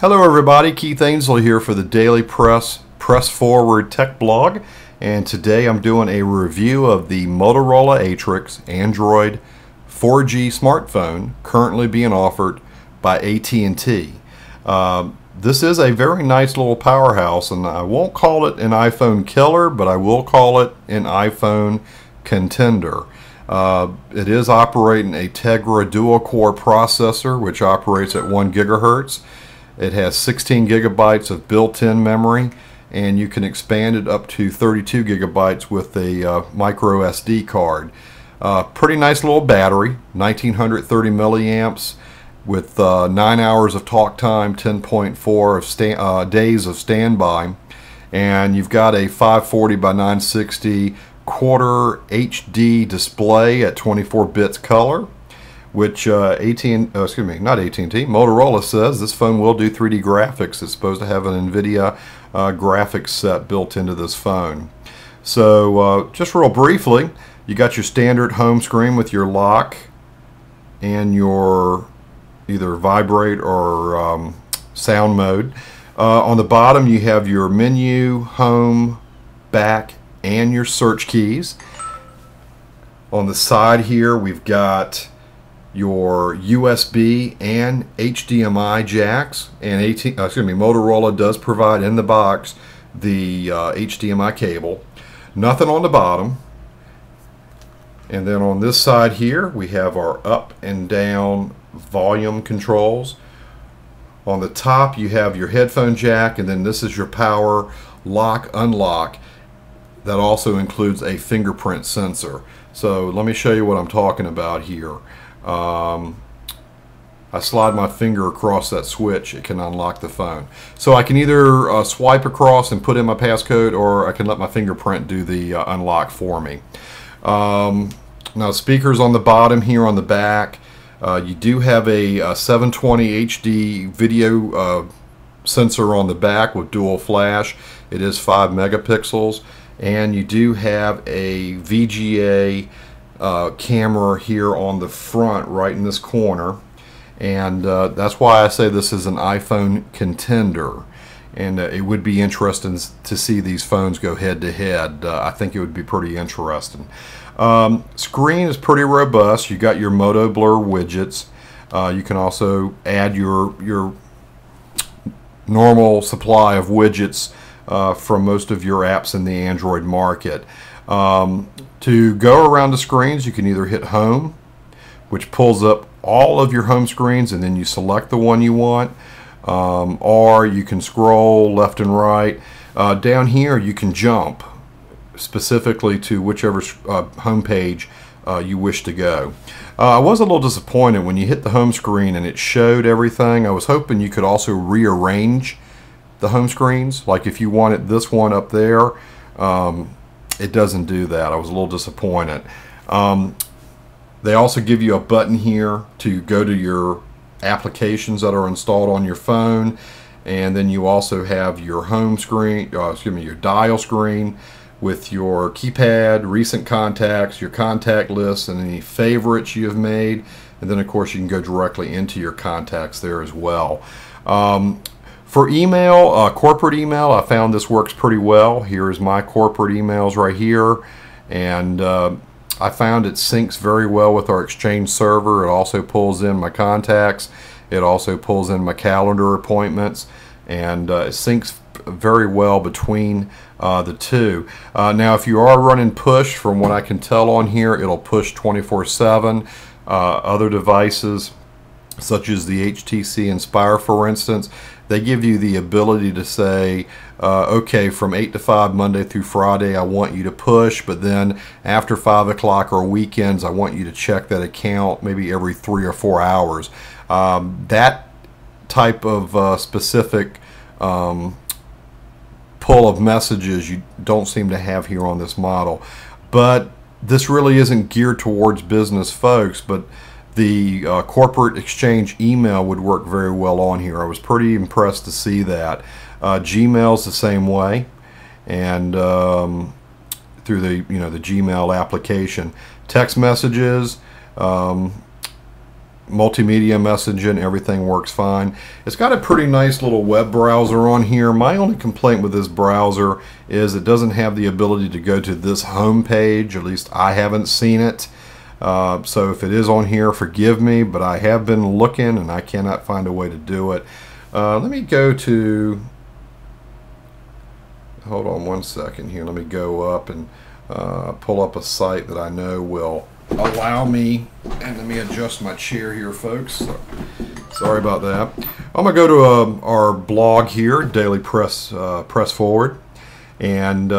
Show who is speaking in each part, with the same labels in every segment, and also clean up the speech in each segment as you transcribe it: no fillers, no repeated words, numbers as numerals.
Speaker 1: Hello everybody, Keith Ainsley here for the Daily Press Forward Tech Blog, and today I'm doing a review of the Motorola Atrix Android 4G smartphone currently being offered by AT&T. This is a very nice little powerhouse, and I won't call it an iPhone killer, but I will call it an iPhone contender. It is operating a Tegra dual-core processor, which operates at 1 gigahertz. It has 16 gigabytes of built-in memory, and you can expand it up to 32 gigabytes with a micro SD card. Pretty nice little battery, 1930 milliamps with 9 hours of talk time, 10.4 days of standby, and you've got a 540 by 960 quarter HD display at 24 bits color, which Motorola says this phone will do 3D graphics. It's supposed to have an NVIDIA graphics set built into this phone. So just real briefly, you got your standard home screen with your lock and your either vibrate or sound mode. On the bottom you have your menu, home, back, and your search keys. On the side here we've got your USB and HDMI jacks, and Motorola does provide in the box the HDMI cable. Nothing on the bottom. And then on this side here we have our up and down volume controls. On the top you have your headphone jack, and then this is your power lock unlock. That also includes a fingerprint sensor. So let me show you what I'm talking about here. I slide my finger across that switch, it can unlock the phone. So I can either swipe across and put in my passcode, or I can let my fingerprint do the unlock for me. Now speakers on the bottom here on the back. You do have a 720 HD video sensor on the back with dual flash. It is 5 megapixels, and you do have a VGA camera here on the front right in this corner, and that's why I say this is an iPhone contender, and it would be interesting to see these phones go head to head. I think it would be pretty interesting. Screen is pretty robust. You got your Moto Blur widgets. You can also add your normal supply of widgets from most of your apps in the Android market. To go around the screens, you can either hit home, which pulls up all of your home screens, and then you select the one you want, or you can scroll left and right. Down here you can jump specifically to whichever home page you wish to go. I was a little disappointed when you hit the home screen and it showed everything. I was hoping you could also rearrange the home screens, like if you wanted this one up there. It doesn't do that. I was a little disappointed. They also give you a button here to go to your applications that are installed on your phone, and then you also have your home screen, your dial screen with your keypad, recent contacts, your contact list, and any favorites you have made, and then of course you can go directly into your contacts there as well. For email, corporate email, I found this works pretty well. Here is my corporate emails right here, and I found it syncs very well with our Exchange server. It also pulls in my contacts. It also pulls in my calendar appointments, and it syncs very well between the two. Now if you are running push, from what I can tell on here, it'll push 24/7. Other devices such as the HTC Inspire, for instance, they give you the ability to say, okay, from 8 to 5 Monday through Friday I want you to push, but then after 5 o'clock or weekends I want you to check that account maybe every 3 or 4 hours. That type of specific pull of messages you don't seem to have here on this model. But this really isn't geared towards business folks, but the corporate Exchange email would work very well on here. I was pretty impressed to see that. Gmail's the same way, and through the the Gmail application. Text messages, multimedia messaging, everything works fine. It's got a pretty nice little web browser on here. My only complaint with this browser is it doesn't have the ability to go to this home page. At least I haven't seen it. So if it is on here, forgive me, but I have been looking and I cannot find a way to do it. Let me go to, hold on one second here, let me go up and pull up a site that I know will allow me, and let me adjust my chair here, folks. Sorry about that. I'm going to go to our blog here, Daily Press Forward, and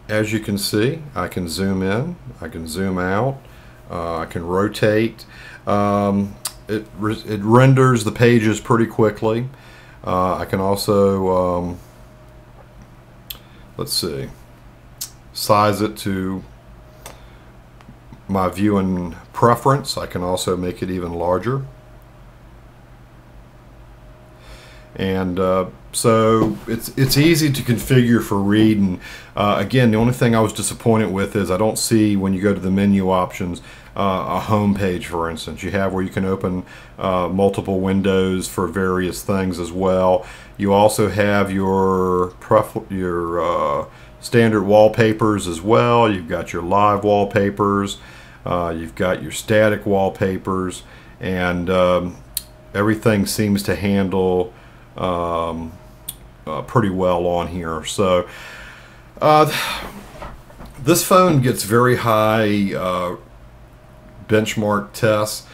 Speaker 1: as you can see, I can zoom in, I can zoom out, I can rotate. It renders the pages pretty quickly. I can also, let's see, size it to my viewing preference. I can also make it even larger. And so it's easy to configure for reading. Again, the only thing I was disappointed with is I don't see, when you go to the menu options, a home page, for instance. You have where you can open multiple windows for various things as well. You also have your standard wallpapers as well. You've got your live wallpapers. You've got your static wallpapers, and everything seems to handle pretty well on here. So this phone gets very high benchmark tests.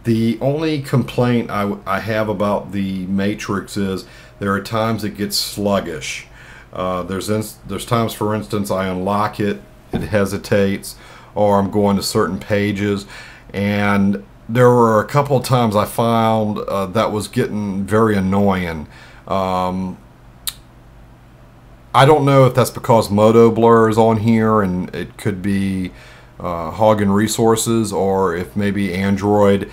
Speaker 1: The only complaint I have about the Matrix is there are times it gets sluggish. There's times, for instance, I unlock it, it hesitates, or I'm going to certain pages, and there were a couple of times I found that was getting very annoying. I don't know if that's because Moto Blur is on here and it could be hogging resources, or if maybe Android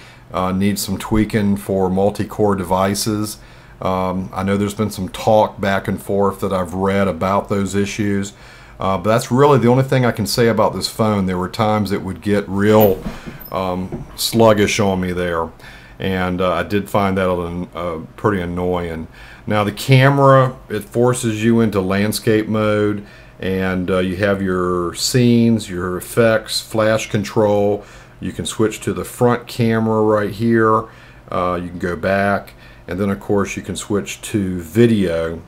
Speaker 1: needs some tweaking for multi-core devices. I know there's been some talk back and forth that I've read about those issues. But that's really the only thing I can say about this phone. There were times it would get real sluggish on me there, and I did find that pretty annoying. Now the camera, it forces you into landscape mode, and you have your scenes, your effects, flash control. You can switch to the front camera right here. You can go back, and then of course you can switch to video.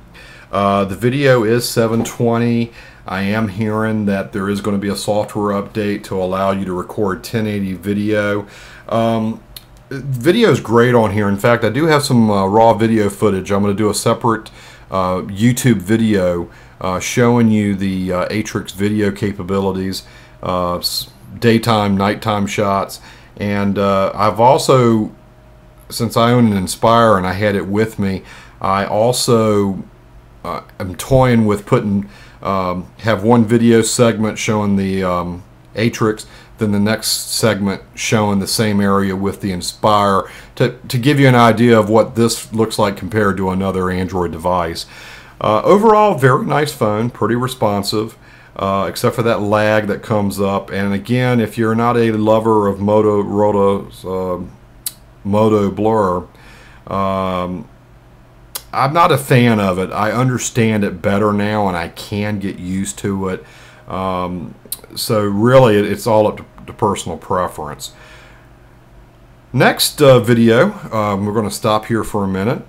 Speaker 1: The video is 720. I am hearing that there is going to be a software update to allow you to record 1080 video. Video is great on here. In fact, I do have some raw video footage. I'm going to do a separate YouTube video showing you the Atrix video capabilities, daytime, nighttime shots. And I've also, since I own an Inspire and I had it with me, I also am toying with putting have one video segment showing the Atrix, then the next segment showing the same area with the Inspire, to give you an idea of what this looks like compared to another Android device. Overall, very nice phone, pretty responsive, except for that lag that comes up. And again, if you're not a lover of Motorola's Moto Blur, I'm not a fan of it. I understand it better now, and I can get used to it. So really, it's all up to personal preference. Next video, we're going to stop here for a minute.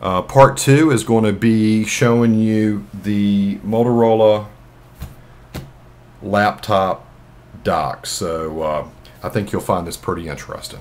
Speaker 1: Part 2 is going to be showing you the Motorola laptop dock. So I think you'll find this pretty interesting.